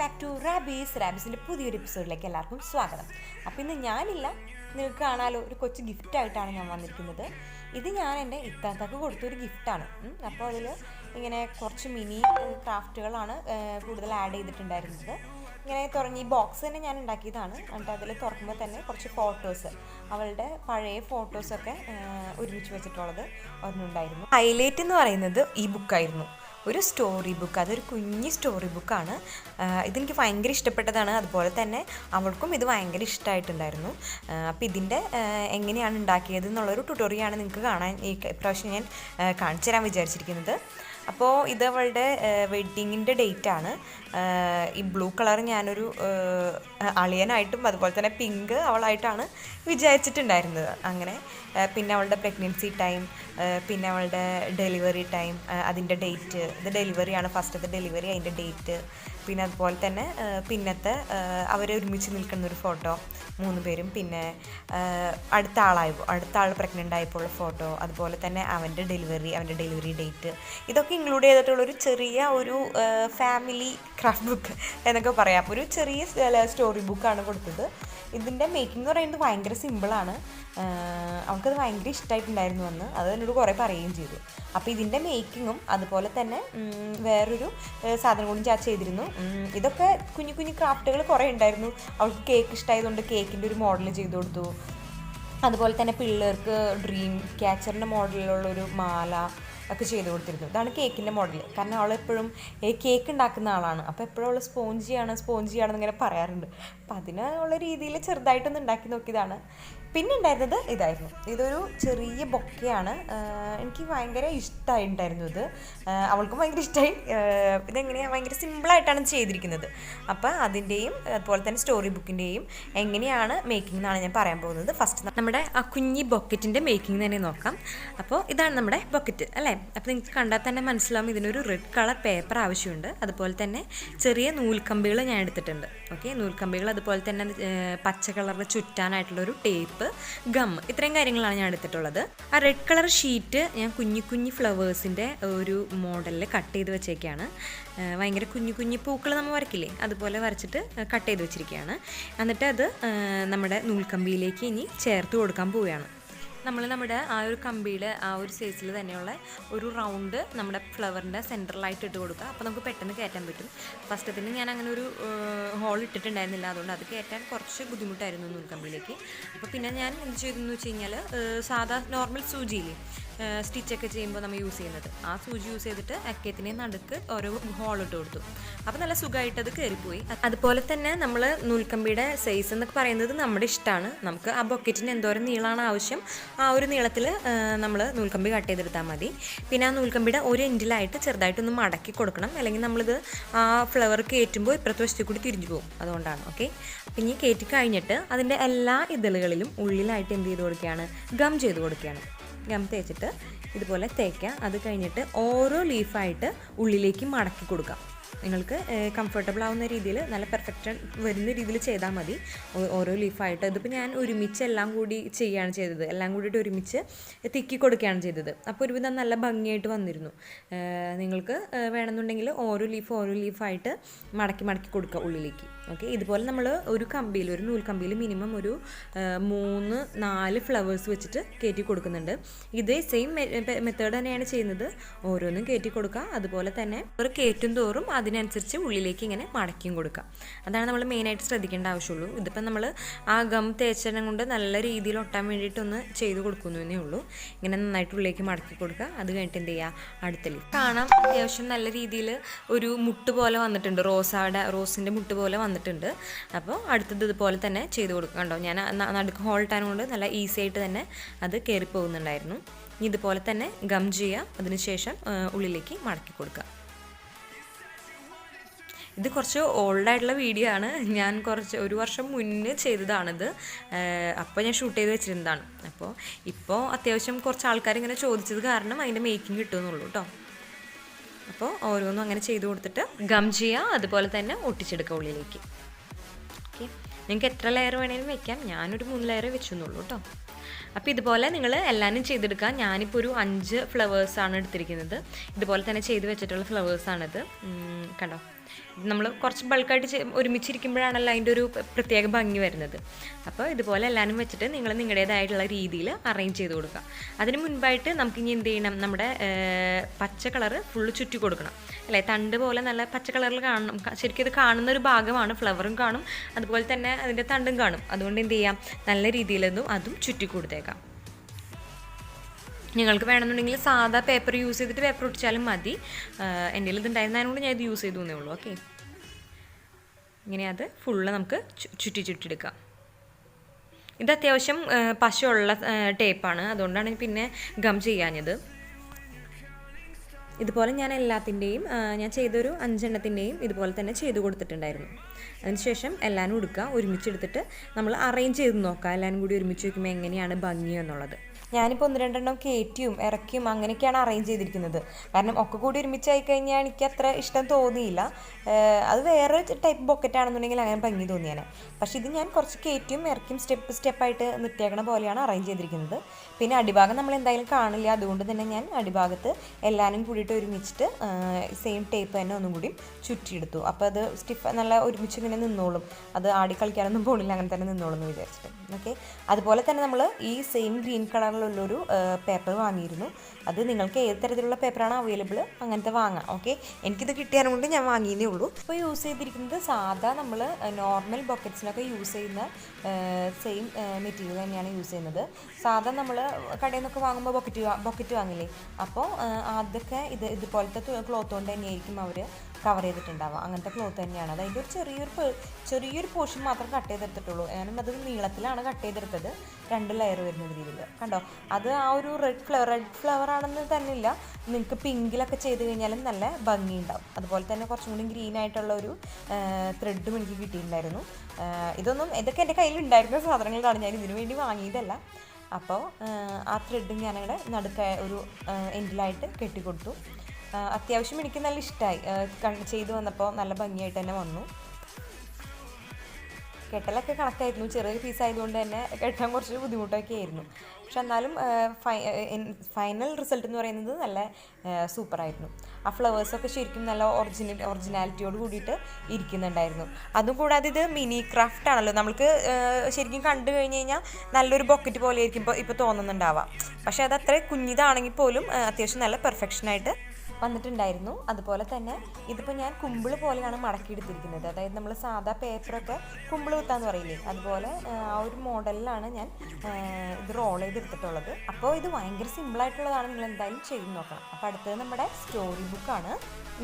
Back to റാബീസിൻ്റെ പുതിയൊരു എപ്പിസോഡിലേക്ക് എല്ലാവർക്കും സ്വാഗതം. അപ്പോൾ ഇന്ന് ഞാനില്ല, നിങ്ങൾക്ക് കാണാലോ, ഒരു കൊച്ചു ഗിഫ്റ്റായിട്ടാണ് ഞാൻ വന്നിരിക്കുന്നത്. ഇത് ഞാൻ എൻ്റെ ഇത്താത്തക്ക് കൊടുത്തൊരു ഗിഫ്റ്റാണ്. അപ്പോൾ അതിൽ ഇങ്ങനെ കുറച്ച് മിനി ക്രാഫ്റ്റുകളാണ് കൂടുതൽ ആഡ് ചെയ്തിട്ടുണ്ടായിരുന്നത്. ഇങ്ങനെ തുറങ്ങി ഈ ബോക്സ് തന്നെ ഞാൻ ഉണ്ടാക്കിയതാണ്. എന്നിട്ട് അതിൽ തുറക്കുമ്പോൾ തന്നെ കുറച്ച് ഫോട്ടോസ്, അവളുടെ പഴയ ഫോട്ടോസൊക്കെ ഒരുമിച്ച് വെച്ചിട്ടുള്ളത് ഒരെണ്ണമുണ്ടായിരുന്നു. ഹൈലൈറ്റ് എന്ന് പറയുന്നത് ഈ ബുക്കായിരുന്നു, ഒരു സ്റ്റോറി ബുക്ക്. അതൊരു കുഞ്ഞ് സ്റ്റോറി ബുക്കാണ്. ഇതെനിക്ക് ഭയങ്കര ഇഷ്ടപ്പെട്ടതാണ്. അതുപോലെ തന്നെ അവൾക്കും ഇത് ഭയങ്കര ഇഷ്ടമായിട്ടുണ്ടായിരുന്നു. അപ്പോൾ ഇതിൻ്റെ എങ്ങനെയാണ് ഉണ്ടാക്കിയത് എന്നുള്ളൊരു ട്യൂട്ടോറിയാണ് നിങ്ങൾക്ക് കാണാൻ ഈ പ്രാവശ്യം ഞാൻ കാണിച്ചു തരാൻ വിചാരിച്ചിരിക്കുന്നത്. അപ്പോൾ ഇത് അവളുടെ വെഡ്ഡിങ്ങിൻ്റെ ഡേറ്റാണ്. ഈ ബ്ലൂ കളർ ഞാനൊരു അളിയനായിട്ടും അതുപോലെ തന്നെ പിങ്ക് അവളായിട്ടാണ് വിചാരിച്ചിട്ടുണ്ടായിരുന്നത്. അങ്ങനെ പിന്നെ അവളുടെ പ്രഗ്നൻസി ടൈം, പിന്നെ അവളുടെ ഡെലിവറി ടൈം, അതിൻ്റെ ഡേറ്റ്, ഇത് ഡെലിവറിയാണ്, ഫസ്റ്റത്തെ ഡെലിവറി, അതിൻ്റെ ഡേറ്റ്, പിന്നെ അതുപോലെ തന്നെ പിന്നത്തെ അവർ ഒരുമിച്ച് നിൽക്കുന്നൊരു ഫോട്ടോ 3 പേരും, പിന്നെ അടുത്ത ആൾ പ്രഗ്നൻ്റ് ആയപ്പോൾ ഉള്ള ഫോട്ടോ, അതുപോലെ തന്നെ അവൻ്റെ ഡെലിവറി ഡേറ്റ്, ഇതൊക്കെ ഇൻക്ലൂഡ് ചെയ്തിട്ടുള്ളൊരു ചെറിയ ഒരു ഫാമിലി ക്രാഫ്റ്റ് ബുക്ക് എന്നൊക്കെ പറയാം. ഒരു ചെറിയ സ്റ്റോറി ബുക്കാണ് കൊടുത്തത്. ഇതിൻ്റെ മേക്കിംഗ് എന്ന് പറയുന്നത് ഭയങ്കര സിമ്പിളാണ്. അവൾക്കത് ഭയങ്കര ഇഷ്ടമായിട്ടുണ്ടായിരുന്നു എന്ന് അത് എന്നോട് കുറേ പറയുകയും ചെയ്തു. അപ്പോൾ ഇതിൻ്റെ മേക്കിങ്ങും അതുപോലെ തന്നെ വേറൊരു സാധനം കൂടി ഞാൻ ചെയ്തിരുന്നു. ഇതൊക്കെ കുഞ്ഞു കുഞ്ഞു ക്രാഫ്റ്റുകൾ കുറേ ഉണ്ടായിരുന്നു. അവൾക്ക് കേക്ക് ഇഷ്ടമായതുകൊണ്ട് കേക്കിൻ്റെ ഒരു മോഡൽ ചെയ്ത് കൊടുത്തു. അതുപോലെ തന്നെ പിള്ളേർക്ക് ഡ്രീം ക്യാച്ചറിൻ്റെ മോഡലിലുള്ളൊരു മാല ഒക്കെ ചെയ്ത് കൊടുത്തിരുന്നു. ഇതാണ് കേക്കിൻ്റെ മോഡൽ. കാരണം അവളെപ്പോഴും കേക്ക് ഉണ്ടാക്കുന്ന ആളാണ്. അപ്പോൾ എപ്പോഴും അവൾ സ്പോഞ്ചിയാണെന്ന് ഇങ്ങനെ പറയാറുണ്ട്. അപ്പം അതിനുള്ള രീതിയിൽ ചെറുതായിട്ടൊന്ന് ഉണ്ടാക്കി നോക്കിയതാണ്. പിന്നെ ഉണ്ടായിരുന്നത് ഇതായിരുന്നു. ഇതൊരു ചെറിയ ബൊക്കെയാണ്. എനിക്ക് ഭയങ്കര ഇഷ്ടമായിട്ടുണ്ടായിരുന്നു ഇത്. അവൾക്കും ഭയങ്കര ഇഷ്ടമായി. ഇതെങ്ങനെയാണ് ഭയങ്കര സിമ്പിളായിട്ടാണ് ചെയ്തിരിക്കുന്നത്. അപ്പോൾ അതിൻ്റെയും അതുപോലെ തന്നെ സ്റ്റോറി ബുക്കിൻ്റെയും എങ്ങനെയാണ് മേക്കിംഗ് എന്നാണ് ഞാൻ പറയാൻ പോകുന്നത്. ഫസ്റ്റ് നമ്മുടെ ആ കുഞ്ഞി ബൊക്കറ്റിൻ്റെ മേക്കിംഗ് തന്നെ നോക്കാം. അപ്പോൾ ഇതാണ് നമ്മുടെ ബൊക്കറ്റ് അല്ലേ. അപ്പോൾ നിങ്ങൾക്ക് കണ്ടാൽ തന്നെ മനസ്സിലാവും ഇതിനൊരു റെഡ് കളർ പേപ്പർ ആവശ്യമുണ്ട്. അതുപോലെ തന്നെ ചെറിയ നൂൽക്കമ്പികൾ ഞാൻ എടുത്തിട്ടുണ്ട്. ഓക്കെ, നൂൽക്കമ്പികൾ, അതുപോലെ തന്നെ പച്ച കളറിൽ ചുറ്റാനായിട്ടുള്ളൊരു ടേപ്പ്, ഗം, ഇത്രയും കാര്യങ്ങളാണ് ഞാൻ എടുത്തിട്ടുള്ളത്. ആ റെഡ് കളർ ഷീറ്റ് ഞാൻ കുഞ്ഞു ഫ്ലവേഴ്സിൻ്റെ ഒരു മോഡലിൽ കട്ട് ചെയ്ത് വെച്ചേക്കാണ്. ഭയങ്കര കുഞ്ഞു പൂക്കൾ നമ്മൾ വരയ്ക്കില്ലേ, അതുപോലെ വരച്ചിട്ട് കട്ട് ചെയ്ത് വെച്ചിരിക്കുകയാണ്. എന്നിട്ട് അത് നമ്മുടെ നൂൽക്കമ്പിയിലേക്ക് ഇനി ചേർത്ത് കൊടുക്കാൻ പോവുകയാണ്. നമ്മുടെ ആ ഒരു കമ്പിയുടെ ആ ഒരു സൈസിൽ തന്നെയുള്ള ഒരു റൗണ്ട് നമ്മുടെ ഫ്ലവറിൻ്റെ സെൻറ്ററിലായിട്ട് ഇട്ട് കൊടുക്കുക. അപ്പോൾ നമുക്ക് പെട്ടെന്ന് കയറ്റാൻ പറ്റും. ഫസ്റ്റത്തിന് ഞാൻ അങ്ങനെ ഒരു ഹോൾ ഇട്ടിട്ടുണ്ടായിരുന്നില്ല, അതുകൊണ്ട് അത് കയറ്റാൻ കുറച്ച് ബുദ്ധിമുട്ടായിരുന്നു നൂൽക്കമ്പിയിലേക്ക്. അപ്പോൾ പിന്നെ ഞാൻ എന്ത് ചെയ്തെന്ന് വെച്ച് കഴിഞ്ഞാൽ സാധാ നോർമൽ സൂചിയില്ലേ സ്റ്റിച്ചൊക്കെ ചെയ്യുമ്പോൾ നമ്മൾ യൂസ് ചെയ്യുന്നത്, ആ സൂചി യൂസ് ചെയ്തിട്ട് അക്കയത്തിനെ നടുക്ക് ഓരോ ഹോൾ ഇട്ട് കൊടുത്തു. അപ്പോൾ നല്ല സുഖമായിട്ട് അത് കയറിപ്പോയി. അതുപോലെ തന്നെ നമ്മൾ നൂൽക്കമ്പിയുടെ സൈസ് എന്നൊക്കെ പറയുന്നത് നമ്മുടെ ഇഷ്ടമാണ്. നമുക്ക് ആ ബൊക്കറ്റിന് എന്തോരം നീളമാണ് ആവശ്യം, ആ ഒരു നീളത്തിൽ നമ്മൾ നൂൽക്കമ്പി കട്ട് ചെയ്തെടുത്താൽ മതി. പിന്നെ ആ നൂൽക്കമ്പിയുടെ ഒരു എൻഡിലായിട്ട് ചെറുതായിട്ടൊന്ന് മടക്കി കൊടുക്കണം, അല്ലെങ്കിൽ നമ്മളിത് ആ ഫ്ലവർ കയറ്റുമ്പോൾ ഇപ്പുറത്തെ വശത്തിൽ കൂടി തിരിഞ്ഞു പോകും. അതുകൊണ്ടാണ്. ഓക്കെ, പിന്നെ കയറ്റി കഴിഞ്ഞിട്ട് അതിൻ്റെ എല്ലാ ഇതളുകളിലും ഉള്ളിലായിട്ട് എന്ത് ചെയ്ത് കൊടുക്കുകയാണ്, ഗം ചെയ്ത് കൊടുക്കുകയാണ്. ഗം തേച്ചിട്ട് ഇതുപോലെ തേക്കുക. അത് കഴിഞ്ഞിട്ട് ഓരോ ലീഫായിട്ട് ഉള്ളിലേക്ക് മടക്കി കൊടുക്കാം. നിങ്ങൾക്ക് കംഫർട്ടബിൾ ആവുന്ന രീതിയിൽ, നല്ല പെർഫെക്റ്റ് വരുന്ന രീതിയിൽ ചെയ്താൽ മതി. ഓരോ ലീഫായിട്ട് ഇതിപ്പോൾ ഞാൻ ഒരുമിച്ച് എല്ലാം കൂടി ചെയ്യുകയാണ് ചെയ്തത്. എല്ലാം കൂടിയിട്ട് ഒരുമിച്ച് തിക്കി കൊടുക്കുകയാണ് ചെയ്തത്. അപ്പോൾ ഒരുവിധം നല്ല ഭംഗിയായിട്ട് വന്നിരുന്നു. നിങ്ങൾക്ക് വേണമെന്നുണ്ടെങ്കിൽ ഓരോ ലീഫായിട്ട് മടക്കി കൊടുക്കുക ഉള്ളിലേക്ക്. ഓക്കെ, ഇതുപോലെ നമ്മൾ ഒരു നൂൽക്കമ്പിയിൽ മിനിമം ഒരു 3-4 ഫ്ലവേഴ്സ് വെച്ചിട്ട് കയറ്റി കൊടുക്കുന്നുണ്ട്. ഇതേ സെയിം മെത്തേഡ് തന്നെയാണ് ചെയ്യുന്നത്. ഓരോന്നും കയറ്റി കൊടുക്കുക. അതുപോലെ തന്നെ ഒരു കയറ്റും തോറും അതിനനുസരിച്ച് ഉള്ളിലേക്ക് ഇങ്ങനെ മടക്കിയും കൊടുക്കുക. അതാണ് നമ്മൾ മെയിനായിട്ട് ശ്രദ്ധിക്കേണ്ട ആവശ്യമുള്ളൂ. ഇതിപ്പം നമ്മൾ ആ ഗം തേച്ചനം കൊണ്ട് നല്ല രീതിയിൽ ഒട്ടാൻ വേണ്ടിയിട്ടൊന്ന് ചെയ്ത് കൊടുക്കുന്നതേ ഉള്ളൂ. ഇങ്ങനെ നന്നായിട്ട് ഉള്ളിലേക്ക് മടക്കി കൊടുക്കുക. അത് കഴിഞ്ഞിട്ട് എന്ത് ചെയ്യുക, അടുത്ത ലീഫ് കാണാം. അത്യാവശ്യം നല്ല രീതിയിൽ ഒരു മുട്ട് പോലെ വന്നിട്ടുണ്ട്, റോസിൻ്റെ മുട്ട് പോലെ വന്നിട്ടുണ്ട്. അപ്പോൾ അടുത്തത് ഇതുപോലെ തന്നെ ചെയ്ത് കൊടുക്കുക. കണ്ടോ, ഞാൻ നടുക്ക് ഹോൾട്ടാൻ കൊണ്ട് നല്ല ഈസി ആയിട്ട് തന്നെ അത് കയറി പോകുന്നുണ്ടായിരുന്നു. ഇതുപോലെ തന്നെ ഗം ചെയ്യുക. അതിനുശേഷം ഉള്ളിലേക്ക് മടക്കി കൊടുക്കുക. ഇത് കുറച്ച് ഓൾഡായിട്ടുള്ള വീഡിയോ ആണ്. ഞാൻ ഒരു വർഷം മുന്നേ ചെയ്തതാണിത്. അപ്പോൾ ഞാൻ ഷൂട്ട് ചെയ്ത് വെച്ചിരുന്നതാണ്. ഇപ്പോൾ അത്യാവശ്യം കുറച്ച് ആൾക്കാർ ഇങ്ങനെ ചോദിച്ചത് കാരണം അതിൻ്റെ മേക്കിംഗ് കിട്ടുമെന്നുള്ളൂ കേട്ടോ. അപ്പോൾ ഓരോന്നും അങ്ങനെ ചെയ്ത് കൊടുത്തിട്ട് ഗം ചെയ്യുക. അതുപോലെ തന്നെ ഒട്ടിച്ചെടുക്കുക ഉള്ളിലേക്ക്. ഓക്കെ, നിങ്ങൾക്ക് എത്ര ലെയർ വേണമെങ്കിലും വെക്കാം. ഞാനൊരു 3 ലെയർ വെച്ചെന്നുള്ളൂ കേട്ടോ. അപ്പോൾ ഇതുപോലെ നിങ്ങൾ എല്ലാവരും ചെയ്തെടുക്കുക. ഞാനിപ്പോൾ ഒരു 5 ഫ്ലവേഴ്സാണ് എടുത്തിരിക്കുന്നത്. ഇതുപോലെ തന്നെ ചെയ്ത് വെച്ചിട്ടുള്ള ഫ്ലവേഴ്സാണിത്. കണ്ടോ, നമ്മൾ കുറച്ച് ബൾക്കായിട്ട് ഒരുമിച്ചിരിക്കുമ്പോഴാണല്ലോ അതിൻ്റെ ഒരു പ്രത്യേക ഭംഗി വരുന്നത്. അപ്പോൾ ഇതുപോലെ എല്ലാവരും വെച്ചിട്ട് നിങ്ങൾ നിങ്ങളുടേതായിട്ടുള്ള രീതിയിൽ അറേഞ്ച് ചെയ്ത് കൊടുക്കുക. അതിന് മുൻപായിട്ട് നമുക്കിനി എന്ത് ചെയ്യണം, നമ്മുടെ പച്ച കളറ് ഫുള്ള് ചുറ്റി കൊടുക്കണം അല്ലേ. തണ്ട് പോലെ നല്ല പച്ച കളറിൽ കാണണം. ശരിക്കും ഇത് കാണുന്ന ഒരു ഭാഗമാണ്, ഫ്ലവറും കാണും അതുപോലെ തന്നെ അതിൻ്റെ തണ്ടും കാണും. അതുകൊണ്ട് എന്ത് ചെയ്യാം, നല്ല രീതിയിലൊന്നും അതും ചുറ്റി കൊടുത്തേക്കാം. നിങ്ങൾക്ക് വേണമെന്നുണ്ടെങ്കിൽ സാധാ പേപ്പർ യൂസ് ചെയ്തിട്ട് പേപ്പർ ഒട്ടിച്ചാലും മതി. എൻ്റെ ഇതുണ്ടായിരുന്നതിനോട് ഞാൻ ഇത് യൂസ് ചെയ്തു എന്നേ ഉള്ളൂ. ഓക്കെ, ഇങ്ങനെ അത് ഫുള്ള് നമുക്ക് ചുറ്റിയെടുക്കാം. ഇത് അത്യാവശ്യം പശയുള്ള ടേപ്പാണ്, അതുകൊണ്ടാണ് പിന്നെ ഗം ചെയ്യാഞ്ഞത്. ഇതുപോലെ ഞാൻ എല്ലാത്തിൻ്റെയും ഞാൻ ചെയ്തൊരു 5 എണ്ണത്തിൻ്റെയും ഇതുപോലെ തന്നെ ചെയ്ത് കൊടുത്തിട്ടുണ്ടായിരുന്നു. അതിനുശേഷം എല്ലാവരും എടുക്കുക, ഒരുമിച്ചെടുത്തിട്ട് നമ്മൾ അറേഞ്ച് ചെയ്ത് നോക്കുക. എല്ലാവരും കൂടി ഒരുമിച്ച് വയ്ക്കുമ്പോൾ എങ്ങനെയാണ് ഭംഗി എന്നുള്ളത്. ഞാനിപ്പോൾ 1-2 എണ്ണം കയറ്റിയും ഇറക്കിയും അങ്ങനെയൊക്കെയാണ് അറേഞ്ച് ചെയ്തിരിക്കുന്നത്. കാരണം ഒക്കെ കൂടി ഒരുമിച്ചായി കഴിഞ്ഞാൽ എനിക്ക് അത്ര ഇഷ്ടം തോന്നിയില്ല. അത് വേറെ ടൈപ്പ് ബൊക്കറ്റ് ആണെന്നുണ്ടെങ്കിൽ അങ്ങനെ ഭംഗി തോന്നിയാണ്. പക്ഷേ ഇത് ഞാൻ കുറച്ച് കയറ്റിയും ഇറക്കിയും സ്റ്റെപ്പായിട്ട് നിർത്തിയാക്കണ പോലെയാണ് അറേഞ്ച് ചെയ്തിരിക്കുന്നത്. പിന്നെ അടിഭാഗം നമ്മൾ എന്തായാലും കാണില്ല, അതുകൊണ്ട് തന്നെ ഞാൻ അടിഭാഗത്ത് എല്ലാവരും കൂടിയിട്ട് ഒരുമിച്ചിട്ട് സെയിം ടേപ്പ് തന്നെ ഒന്നും കൂടി ചുറ്റിയെടുത്തു. അപ്പോൾ അത് നല്ല ഒരുമിച്ച് ഇങ്ങനെ നിന്നോളും, അത് ആടി കളിക്കാനൊന്നും പോണില്ല, അങ്ങനെ തന്നെ നിന്നോളും എന്ന് വിചാരിച്ചിട്ട്. ഓക്കെ, അതുപോലെ തന്നെ നമ്മൾ ഈ സെയിം ഗ്രീൻ കളറിലുള്ളൊരു പേപ്പർ വാങ്ങിയിരുന്നു. അത് നിങ്ങൾക്ക് ഏത് തരത്തിലുള്ള പേപ്പറാണ് അവൈലബിൾ അങ്ങനത്തെ വാങ്ങാം. ഓക്കെ, എനിക്കിത് കിട്ടിയത് കൊണ്ട് ഞാൻ വാങ്ങിയതേ ഉള്ളൂ. ഇപ്പോൾ യൂസ് ചെയ്തിരിക്കുന്നത് സാധാ നമ്മൾ നോർമൽ ബൊക്കറ്റ്സിനൊക്കെ യൂസ് ചെയ്യുന്ന സെയിം മെറ്റീരിയൽ തന്നെയാണ് യൂസ് ചെയ്യുന്നത്. സാധാ നമ്മൾ കടയിൽ നിന്നൊക്കെ വാങ്ങുമ്പോൾ ബൊക്കറ്റ് വാങ്ങില്ലേ, അപ്പോൾ അതൊക്കെ ഇതുപോലത്തെ ക്ലോത്ത് കൊണ്ട് തന്നെയായിരിക്കും അവർ കവർ ചെയ്തിട്ടുണ്ടാവുക. അങ്ങനത്തെ ക്ലോത്ത് തന്നെയാണ്. അത് അതിൻ്റെ ഒരു ചെറിയൊരു പോർഷൻ മാത്രം കട്ട് ചെയ്തെടുത്തിട്ടുള്ളൂ. ഞാനും അത് നീളത്തിലാണ് കട്ട് ചെയ്തെടുത്തത്, 2 ലെയർ വരുന്ന രീതിയിൽ. കണ്ടോ, അത് ആ ഒരു റെഡ് ഫ്ലവർ ആണെന്ന് തന്നെ ഇല്ല, നിങ്ങൾക്ക് പിങ്കിലൊക്കെ ചെയ്ത് കഴിഞ്ഞാലും നല്ല ഭംഗിയുണ്ടാവും. അതുപോലെ തന്നെ കുറച്ചും കൂടി ഗ്രീൻ ആയിട്ടുള്ള ഒരു ത്രെഡും എനിക്ക് കിട്ടിയിട്ടുണ്ടായിരുന്നു. ഇതൊക്കെ എൻ്റെ കയ്യിലുണ്ടായിരുന്ന സാധനങ്ങളാണ്, ഞാൻ ഇതിനു വേണ്ടി വാങ്ങിയതല്ല. അപ്പോൾ ആ ത്രെഡും ഞാനവിടെ നടുക്ക ഒരു എൻഡിലായിട്ട് കെട്ടിക്കൊടുത്തു. അത്യാവശ്യം എനിക്ക് നല്ല ഇഷ്ടമായി, ചെയ്തു വന്നപ്പോൾ നല്ല ഭംഗിയായിട്ട് തന്നെ വന്നു. കെട്ടലൊക്കെ കണക്കായിരുന്നു, ചെറിയൊരു പീസ് ആയതുകൊണ്ട് തന്നെ കെട്ടാൻ കുറച്ച് ബുദ്ധിമുട്ടൊക്കെ ആയിരുന്നു. പക്ഷെ എന്നാലും ഫൈനൽ റിസൾട്ട് എന്ന് പറയുന്നത് നല്ല സൂപ്പറായിരുന്നു. ആ ഫ്ലവേഴ്സൊക്കെ ശരിക്കും നല്ല ഒറിജിനാലിറ്റിയോട് കൂടിയിട്ട് ഇരിക്കുന്നുണ്ടായിരുന്നു. അതും കൂടാതെ ഇത് മിനി ക്രാഫ്റ്റ് ആണല്ലോ, നമുക്ക് ശരിക്കും കണ്ടു കഴിഞ്ഞ് കഴിഞ്ഞാൽ നല്ലൊരു ബൊക്കറ്റ് പോലെ ആയിരിക്കും ഇപ്പോൾ തോന്നുന്നുണ്ടാവാം. പക്ഷെ അത് അത്ര കുഞ്ഞിതാണെങ്കിൽ പോലും അത്യാവശ്യം നല്ല പെർഫെക്ഷനായിട്ട് വന്നിട്ടുണ്ടായിരുന്നു. അതുപോലെ തന്നെ ഇതിപ്പോൾ ഞാൻ കുമ്പിൾ പോലെയാണ് മടക്കിയെടുത്തിരിക്കുന്നത്. അതായത് നമ്മൾ സാധാ പേപ്പറൊക്കെ കുമ്പിൾ കുത്താന്ന് പറയില്ലേ, അതുപോലെ ആ ഒരു മോഡലിലാണ് ഞാൻ ഇത് റോൾ ചെയ്തെടുത്തിട്ടുള്ളത്. അപ്പോൾ ഇത് ഭയങ്കര സിമ്പിളായിട്ടുള്ളതാണ്, നിങ്ങൾ എന്തായാലും ചെയ്ത് നോക്കണം. അപ്പോൾ അടുത്തത് നമ്മുടെ സ്റ്റോറി ബുക്കാണ്.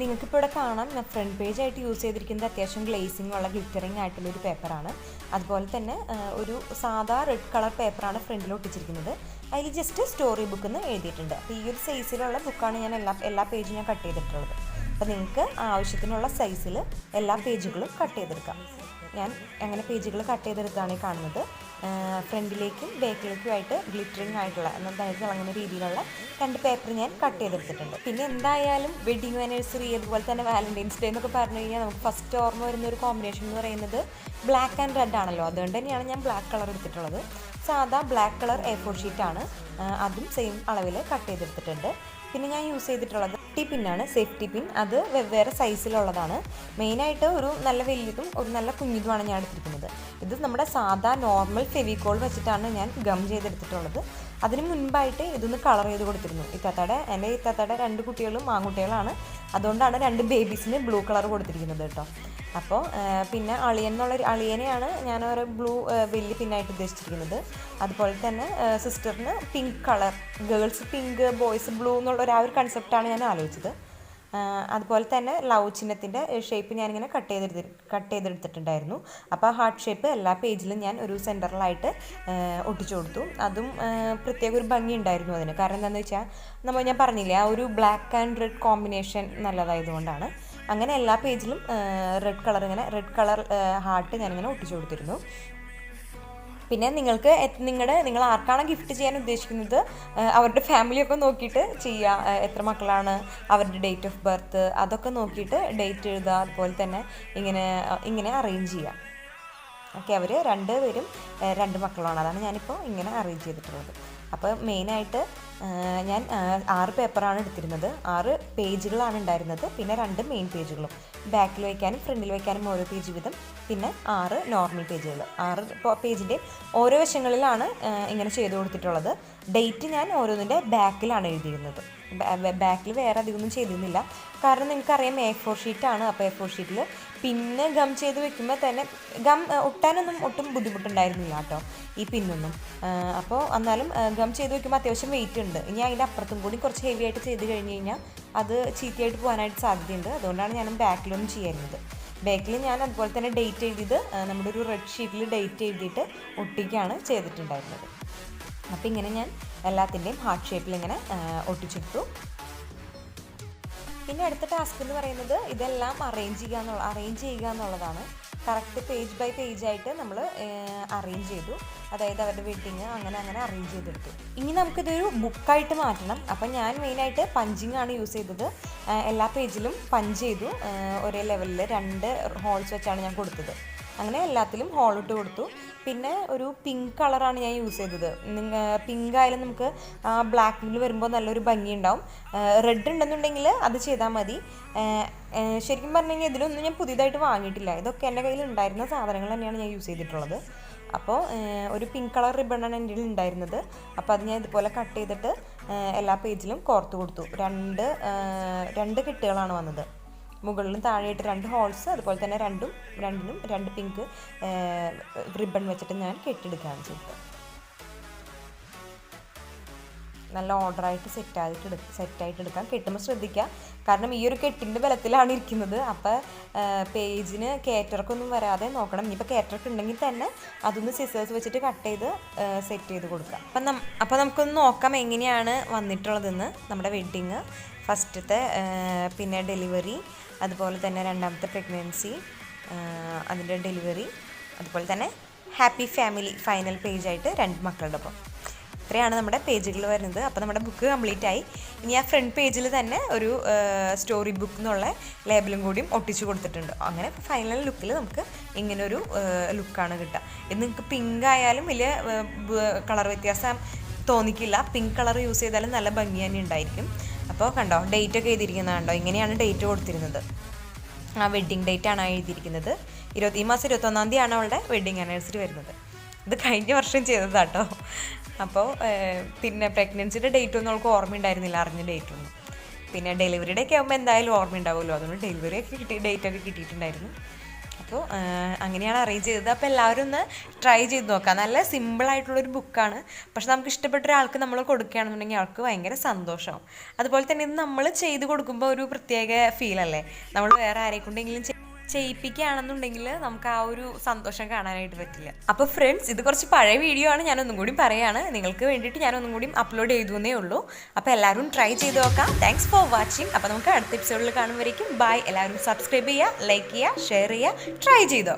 നിങ്ങൾക്കിപ്പോൾ ഇവിടെ കാണാം, ഞാൻ ഫ്രണ്ട് പേജായിട്ട് യൂസ് ചെയ്തിരിക്കുന്നത് അത്യാവശ്യം ഗ്ലേസിംഗ് ഉള്ള ഗ്ലിറ്ററിങ് ആയിട്ടുള്ളൊരു പേപ്പറാണ്. അതുപോലെ തന്നെ ഒരു സാധാ റെഡ് കളർ പേപ്പറാണ് ഫ്രണ്ടിൽ ഒട്ടിച്ചിരിക്കുന്നത്. അതിൽ ജസ്റ്റ് സ്റ്റോറി ബുക്ക് എന്ന് എഴുതിയിട്ടുണ്ട്. അപ്പോൾ ഈ ഒരു സൈസിലുള്ള ബുക്കാണ് ഞാൻ എല്ലാ പേജും ഞാൻ കട്ട് ചെയ്തിട്ടുള്ളത്. അപ്പോൾ നിങ്ങൾക്ക് ആവശ്യത്തിനുള്ള സൈസിൽ എല്ലാ പേജുകളും കട്ട് ചെയ്തെടുക്കാം. ഞാൻ അങ്ങനെ പേജുകൾ കട്ട് ചെയ്തെടുത്താണ് കാണുന്നത്. ഫ്രണ്ടിലേക്കും ബാക്കിലേക്കുമായിട്ട് ഗ്ലിറ്ററിങ് ആയിട്ടുള്ള നന്നായിട്ട് തിളങ്ങുന്ന രീതിയിലുള്ള 2 പേപ്പർ ഞാൻ കട്ട് ചെയ്തെടുത്തിട്ടുണ്ട്. പിന്നെ എന്തായാലും വെഡിങ് ആനിവേഴ്സറി അതുപോലെ തന്നെ വാലന്റൈൻസ് ഡേ എന്നൊക്കെ പറഞ്ഞു കഴിഞ്ഞാൽ നമുക്ക് ഫസ്റ്റ് ഓർമ്മ വരുന്ന ഒരു കോമ്പിനേഷൻ എന്ന് പറയുന്നത് ബ്ലാക്ക് ആൻഡ് റെഡ് ആണല്ലോ. അതുകൊണ്ട് തന്നെയാണ് ഞാൻ ബ്ലാക്ക് കളർ എടുത്തിട്ടുള്ളത്. സാധാ ബ്ലാക്ക് കളർ A4 ഷീറ്റാണ്, അതും സെയിം അളവിൽ കട്ട് ചെയ്തെടുത്തിട്ടുണ്ട്. പിന്നെ ഞാൻ യൂസ് ചെയ്തിട്ടുള്ളത് പിന്നാണ്, സേഫ്റ്റി പിൻ. അത് വെവ്വേറെ സൈസിലുള്ളതാണ്. മെയിനായിട്ട് ഒരു നല്ല വലിയതും ഒരു നല്ല കുഞ്ഞിതുമാണ് ഞാൻ എടുത്തിരിക്കുന്നത്. ഇത് നമ്മുടെ സാധാ നോർമൽ ഫെവിക്കോൾ വെച്ചിട്ടാണ് ഞാൻ ഗം ചെയ്തെടുത്തിട്ടുള്ളത്. അതിന് മുൻപായിട്ട് ഇതൊന്ന് കളർ ചെയ്ത് കൊടുത്തിരുന്നു. എൻ്റെ ഇത്താത്തയുടെ 2 കുട്ടികളും ആൺകുട്ടികളാണ്, അതുകൊണ്ടാണ് 2 ബേബീസിന് ബ്ലൂ കളർ കൊടുത്തിരിക്കുന്നത് കേട്ടോ. അപ്പോൾ പിന്നെ അളിയനെയാണ് ഞാൻ ഒരു ബ്ലൂ വലിയ പിന്നായിട്ട് ഉദ്ദേശിച്ചിരിക്കുന്നത്. അതുപോലെ തന്നെ സിസ്റ്ററിന് pink colour, girls pink boys blue എന്നുള്ള ആ ഒരു കൺസെപ്റ്റാണ് ഞാൻ ആലോചിച്ചത്. അതുപോലെ തന്നെ ലവ് ചിഹ്നത്തിൻ്റെ ഷേപ്പ് ഞാനിങ്ങനെ കട്ട് ചെയ്തെടുത്തിട്ടുണ്ടായിരുന്നു. അപ്പോൾ ആ ഹാർട്ട് ഷേപ്പ് എല്ലാ പേജിലും ഞാൻ ഒരു സെൻറ്ററിലായിട്ട് ഒട്ടിച്ചു കൊടുത്തു. അതും പ്രത്യേക ഒരു ഭംഗി ഉണ്ടായിരുന്നു അതിന്. കാരണം എന്താണെന്ന് വെച്ചാൽ ഞാൻ പറഞ്ഞില്ലേ, ആ ഒരു ബ്ലാക്ക് ആൻഡ് റെഡ് കോമ്പിനേഷൻ നല്ലതായതുകൊണ്ടാണ്. അങ്ങനെ എല്ലാ പേജിലും റെഡ് കളർ ഹാർട്ട് ഞാനിങ്ങനെ ഒട്ടിച്ചു കൊടുത്തിരുന്നു. പിന്നെ നിങ്ങൾ ആർക്കാണ് ഗിഫ്റ്റ് ചെയ്യാൻ ഉദ്ദേശിക്കുന്നത് അവരുടെ ഫാമിലിയൊക്കെ നോക്കിയിട്ട് ചെയ്യുക. എത്ര മക്കളാണ്, അവരുടെ ഡേറ്റ് ഓഫ് ബർത്ത് അതൊക്കെ നോക്കിയിട്ട് ഡേറ്റ് എഴുതുക. അതുപോലെ തന്നെ ഇങ്ങനെ അറേഞ്ച് ചെയ്യുക. ഓക്കെ, അവർ 2 പേരും 2 മക്കളാണ്. അതാണ് ഞാനിപ്പോൾ ഇങ്ങനെ അറേഞ്ച് ചെയ്തിട്ടുള്ളത്. അപ്പോൾ മെയിനായിട്ട് ഞാൻ 6 പേപ്പറാണ് എടുത്തിരുന്നത്. 6 പേജുകളാണ് ഉണ്ടായിരുന്നത്. പിന്നെ 2 മെയിൻ പേജുകളും, ബാക്കിൽ വയ്ക്കാനും ഫ്രണ്ടിൽ വയ്ക്കാനും ഓരോ പേജ് വീതം, പിന്നെ 6 നോർമൽ പേജുകൾ. 6 പേജിൻ്റെ ഓരോ വശങ്ങളിലാണ് ഇങ്ങനെ ചെയ്ത് കൊടുത്തിട്ടുള്ളത്. ഡേറ്റ് ഞാൻ ഓരോന്നിൻ്റെ ബാക്കിലാണ് എഴുതിയിരുന്നത്. ബാക്കിൽ വേറെ അധികമൊന്നും ചെയ്തിരുന്നില്ല. കാരണം നിങ്ങൾക്കറിയാം A4 ഷീറ്റാണ്. അപ്പോൾ A4 ഷീറ്റിൽ പിന്നെ ഗം ചെയ്ത് വെക്കുമ്പോൾ തന്നെ ഗം ഒട്ടാനൊന്നും ഒട്ടും ബുദ്ധിമുട്ടുണ്ടായിരുന്നില്ല കേട്ടോ, ഈ പിന്നൊന്നും. അപ്പോൾ എന്നാലും ഗം ചെയ്ത് വെക്കുമ്പോൾ അത്യാവശ്യം വെയിറ്റ് ഉണ്ട്. ഇനി അതിൻ്റെ അപ്പുറത്തും കൂടി കുറച്ച് ഹെവി ആയിട്ട് ചെയ്ത് കഴിഞ്ഞ് കഴിഞ്ഞാൽ അത് ചീത്തയായിട്ട് പോകാനായിട്ട് സാധ്യതയുണ്ട്. അതുകൊണ്ടാണ് ഞാൻ ബാക്കിലൊന്നും ചെയ്യുന്നത്. ബാക്കിൽ ഞാൻ അതുപോലെ തന്നെ ഡേറ്റ് എഴുതിയത് നമ്മുടെ ഒരു റെഡ് ഷീറ്റിൽ ഡേറ്റ് എഴുതിയിട്ട് ഒട്ടിക്കുകയാണ് ചെയ്തിട്ടുണ്ടായിരുന്നത്. അപ്പോൾ ഇങ്ങനെ ഞാൻ എല്ലാത്തിൻ്റെയും ഹാർട്ട് ഷേപ്പിൽ ഇങ്ങനെ ഒട്ടിച്ചെടുത്തു. പിന്നെ അടുത്ത ടാസ്ക് എന്ന് പറയുന്നത് ഇതെല്ലാം അറേഞ്ച് ചെയ്യുക എന്നുള്ളതാണ്. കറക്റ്റ് പേജ് ബൈ പേജായിട്ട് നമ്മൾ അറേഞ്ച് ചെയ്തു. അതായത് അവരുടെ വെഡിങ് അങ്ങനെ അറേഞ്ച് ചെയ്തെടുത്തു. ഇനി നമുക്കിതൊരു ബുക്കായിട്ട് മാറ്റണം. അപ്പം ഞാൻ മെയിനായിട്ട് പഞ്ചിങ് ആണ് യൂസ് ചെയ്തത്. എല്ലാ പേജിലും പഞ്ച് ചെയ്തു. ഒരേ ലെവലിൽ 2 ഹോൾസ് വെച്ചാണ് ഞാൻ കൊടുത്തത്. അങ്ങനെ എല്ലാത്തിലും ഹോളിട്ട് കൊടുത്തു. പിന്നെ ഒരു പിങ്ക് കളറാണ് ഞാൻ യൂസ് ചെയ്തത്. പിങ്ക് ആയാലും നമുക്ക് ബ്ലാക്കിൽ വരുമ്പോൾ നല്ലൊരു ഭംഗിയുണ്ടാവും. റെഡ് ഉണ്ടെന്നുണ്ടെങ്കിൽ അത് ചെയ്താൽ മതി. ശരിക്കും പറഞ്ഞു കഴിഞ്ഞാൽ ഇതിലൊന്നും ഞാൻ പുതിയതായിട്ട് വാങ്ങിയിട്ടില്ല. ഇതൊക്കെ എൻ്റെ കയ്യിൽ ഉണ്ടായിരുന്ന സാധനങ്ങൾ തന്നെയാണ് ഞാൻ യൂസ് ചെയ്തിട്ടുള്ളത്. അപ്പോൾ ഒരു പിങ്ക് കളർ റിബണാണ് എൻ്റെ കയ്യിൽ ഉണ്ടായിരുന്നത്. അപ്പോൾ അത് ഞാൻ ഇതുപോലെ കട്ട് ചെയ്തിട്ട് എല്ലാ പേജിലും കോർത്ത് കൊടുത്തു. 2 കെട്ടുകളാണ് വന്നത്. മുകളിലും താഴെയായിട്ട് 2 ഹോൾസ്, അതുപോലെ തന്നെ രണ്ടിനും 2 പിങ്ക് റിബൺ വെച്ചിട്ട് ഞാൻ കെട്ടിയെടുക്കുകയാണ് ചെയ്തത്. നല്ല ഓർഡറായിട്ട് സെറ്റായിട്ട് എടുക്കാം. കെട്ടുമ്പോൾ ശ്രദ്ധിക്കുക, കാരണം ഈ ഒരു കെട്ടിൻ്റെ ബലത്തിലാണ് ഇരിക്കുന്നത്. അപ്പോൾ പേജിന് കയറ്റർക്കൊന്നും വരാതെ നോക്കണം. ഇനിയിപ്പോൾ കയറ്റർക്ക് ഉണ്ടെങ്കിൽ തന്നെ അതൊന്ന് സിസേഴ്സ് വെച്ചിട്ട് കട്ട് ചെയ്ത് സെറ്റ് ചെയ്ത് കൊടുക്കുക. അപ്പോൾ നമുക്കൊന്ന് നോക്കാം എങ്ങനെയാണ് വന്നിട്ടുള്ളതെന്ന്. നമ്മുടെ വെഡ്ഡിങ്, ഫസ്റ്റത്തെ, പിന്നെ ഡെലിവറി, അതുപോലെ തന്നെ രണ്ടാമത്തെ പ്രഗ്നൻസി, അതിൻ്റെ ഡെലിവറി, അതുപോലെ തന്നെ ഹാപ്പി ഫാമിലി ഫൈനൽ പേജായിട്ട് 2 മക്കളുടെ ഒപ്പം. ഇത്രയാണ് നമ്മുടെ പേജുകൾ വരുന്നത്. അപ്പോൾ നമ്മുടെ ബുക്ക് കംപ്ലീറ്റ് ആയി. ഇനി ആ ഫ്രണ്ട് പേജിൽ തന്നെ ഒരു സ്റ്റോറി ബുക്ക് എന്നുള്ള ലേബലും കൂടിയും ഒട്ടിച്ചു കൊടുത്തിട്ടുണ്ട്. അങ്ങനെ ഫൈനൽ ലുക്കിൽ നമുക്ക് ഇങ്ങനൊരു ലുക്കാണ് കിട്ടുക. ഇത് നിങ്ങൾക്ക് പിങ്ക് ആയാലും വലിയ കളർ വ്യത്യാസം തോന്നിക്കില്ല. പിങ്ക് കളർ യൂസ് ചെയ്താലും നല്ല ഭംഗി തന്നെ ഉണ്ടായിരിക്കും. അപ്പോൾ കണ്ടോ, ഡേറ്റ് ഒക്കെ എഴുതിയിരിക്കുന്നത് കണ്ടോ, ഇങ്ങനെയാണ് ഡേറ്റ് കൊടുത്തിരുന്നത്. ആ വെഡ്ഡിങ് ഡേറ്റ് ആണ് എഴുതിയിരിക്കുന്നത്. ഈ മാസം 21-ാം തീയതിയാണ് അവളുടെ വെഡ്ഡിങ് ആനിവേഴ്സറി വരുന്നത്. ഇത് കഴിഞ്ഞ വർഷം ചെയ്തതാട്ടോ. അപ്പോൾ പിന്നെ പ്രഗ്നൻസിയുടെ ഡേറ്റ് ഒന്നും അവൾക്ക് ഓർമ്മയുണ്ടായിരുന്നില്ല, അറിഞ്ഞ ഡേറ്റൊന്നും. പിന്നെ ഡെലിവറിയുടെ ഒക്കെ ആകുമ്പോൾ എന്തായാലും ഓർമ്മ ഉണ്ടാവുമല്ലോ, അതുകൊണ്ട് ഡെലിവറിയൊക്കെ ഡേറ്റൊക്കെ കിട്ടിയിട്ടുണ്ടായിരുന്നു. അപ്പോൾ അങ്ങനെയാണ് അറേഞ്ച് ചെയ്തത്. അപ്പോൾ എല്ലാവരും ഒന്ന് ട്രൈ ചെയ്ത് നോക്കാം. നല്ല സിമ്പിളായിട്ടുള്ളൊരു ബുക്കാണ്. പക്ഷെ നമുക്ക് ഇഷ്ടപ്പെട്ട ഒരാൾക്ക് നമ്മൾ കൊടുക്കുകയാണെന്നുണ്ടെങ്കിൽ ആൾക്ക് ഭയങ്കര സന്തോഷമാവും. അതുപോലെ തന്നെ ഇത് നമ്മൾ ചെയ്ത് കൊടുക്കുമ്പോൾ ഒരു പ്രത്യേക ഫീലല്ലേ. നമ്മൾ വേറെ ആരെക്കൊണ്ടെങ്കിലും ചെയ്യിപ്പിക്കുകയാണെന്നുണ്ടെങ്കിൽ നമുക്ക് ആ ഒരു സന്തോഷം കാണാനായിട്ട് പറ്റില്ല. അപ്പോൾ ഫ്രണ്ട്സ്, ഇത് കുറച്ച് പഴയ വീഡിയോ ആണ്, ഞാനൊന്നും കൂടി പറയുകയാണ്. നിങ്ങൾക്ക് വേണ്ടിയിട്ട് ഞാനൊന്നും കൂടി അപ്ലോഡ് ചെയ്തേ ഉള്ളൂ. അപ്പോൾ എല്ലാവരും ട്രൈ ചെയ്ത് നോക്കാം. Thanks for watching. അപ്പോൾ നമുക്ക് അടുത്ത എപ്പിസോഡിൽ കാണുമ്പോഴേക്കും ബൈ. എല്ലാവരും സബ്സ്ക്രൈബ് ചെയ്യുക, ലൈക്ക് ചെയ്യുക, ഷെയർ ചെയ്യുക, ട്രൈ ചെയ്തോ.